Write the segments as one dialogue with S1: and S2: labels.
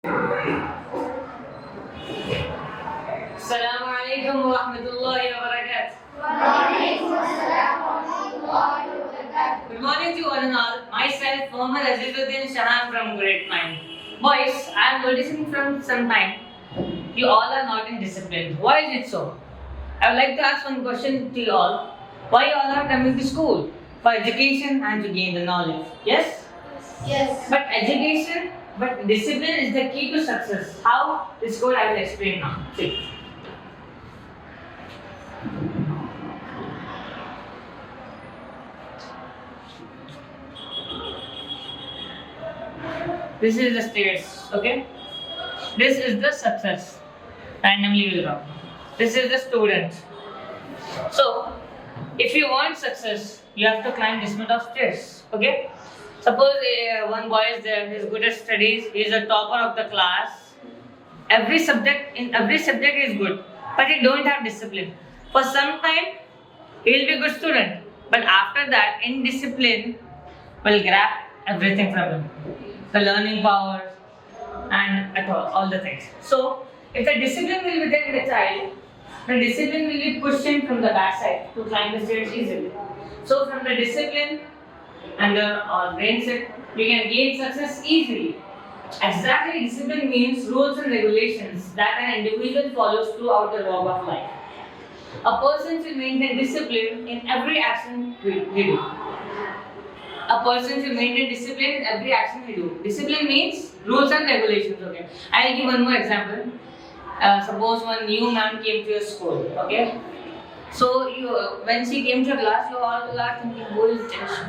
S1: Assalamu alaikum wa rahmatullahi wa barakatuh. Good morning to one and all. Myself, Mohammad Azizuddin Shahan from grade 9. Boys, I am noticing from some time you all are not in discipline. Why is it so? I would like to ask one question to you all. Why you all are coming to school? For education and to gain the knowledge. Yes?
S2: Yes.
S1: But discipline is the key to success. How? This code I will explain now. See. This is the stairs, okay? This is the success. Randomly will drop. This is the student. So, if you want success, you have to climb this much of stairs, okay? Suppose one boy is there, he's good at studies, he's a topper of the class. Every subject is good, but he don't have discipline. For some time, he will be a good student, but after that, indiscipline will grab everything from him. The learning powers and at all the things. So, if the discipline will be there in the child, the discipline will be pushed in from the backside to climb the stairs easily. So, from the discipline and the brain set, we can gain success easily. Exactly, discipline means rules and regulations that an individual follows throughout the walk of life. A person should maintain discipline in every action we do. A person should maintain discipline in every action we do. Discipline means rules and regulations. Okay. I'll give one more example. Suppose one new ma'am came to your school. Okay. So when she came to your class, you all are thinking, who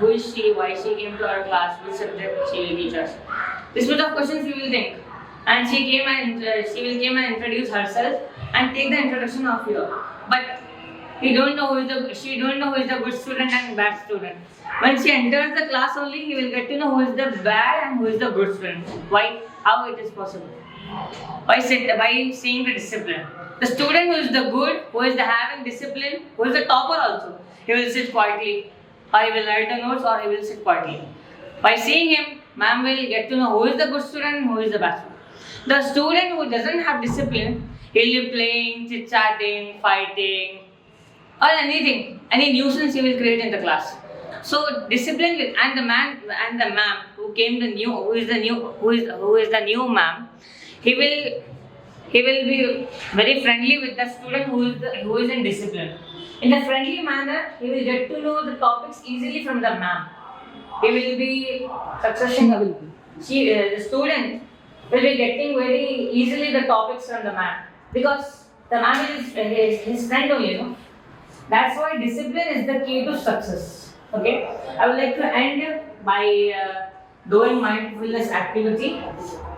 S1: is she? Why she came to our class? Which subject she will teach us? This sort of questions you will think. And she will came and introduce herself and take the introduction of you. But she don't know who is the good student and bad student. When she enters the class only, he will get to know who is the bad and who is the good student. Why? How it is possible? By seeing the discipline. The student who is the good, who is the having discipline, who is the topper also, he will sit quietly, or he will write the notes, or he will sit quietly. By seeing him, ma'am will get to know who is the good student and who is the bad student. The student who doesn't have discipline, he will be playing, chit-chatting, fighting, or anything, any nuisance he will create in the class. So discipline will, and the ma'am who is the new ma'am, he will be very friendly with the student who is in discipline. In a friendly manner, he will get to know the topics easily from the ma'am. He will be successful. The student will be getting very easily the topics from the ma'am because the ma'am is his friend only, you know. That's why discipline is the key to success. Okay, I would like to end by doing mindfulness activity.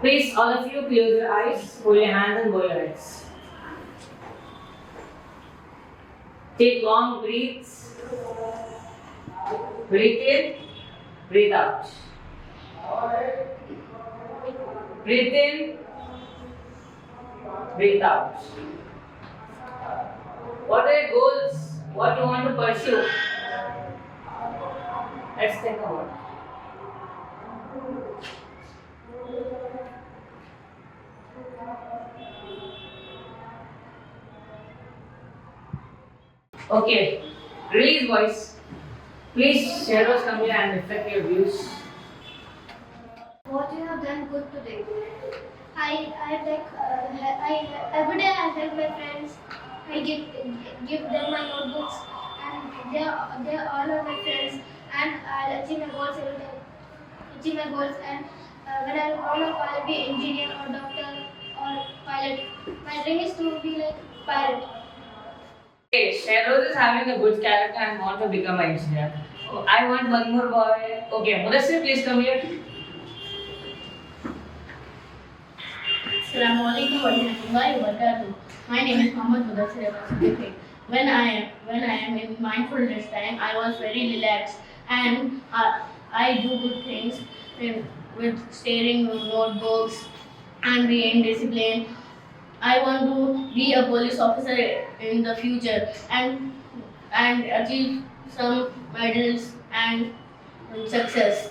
S1: Please, all of you, close your eyes, hold your hands, and bow your heads. Take long breaths. Breathe in, breathe out. Breathe in, breathe out. What are your goals? What you want to pursue? Let's take a word. Okay, release voice. Please, shadows come here and reflect your views.
S2: What you have done good today? I every day I help my friends. I give them my notebooks, and they all are my friends. And I'll achieve my goals every day. Achieve my goals, and when I grow up, I'll be engineer or doctor or pilot. My dream is to be like pilot.
S1: Okay, Shadows is having a good character and want to become an engineer. I want one more boy. Okay, Mudassir, please come here.
S3: Assalamualaikum warahmatullahi wabarakatuh. My name is Muhammad Mudassir Abbasiddiq. When I am in mindfulness time, I was very relaxed and I do good things with staring notebooks and being disciplined. I want to be a police officer in the future and achieve some medals and success.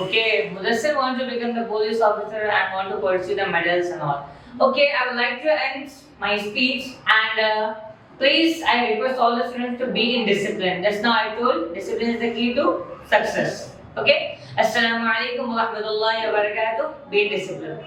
S1: Okay, Mudassir wants to become the police officer and want to pursue the medals and all. Okay, I would like to end my speech and please, I request all the students to be in discipline. Just now I told discipline is the key to success. Okay, Assalamu alaikum wa rahmatullahi wa barakatuh. Be in discipline.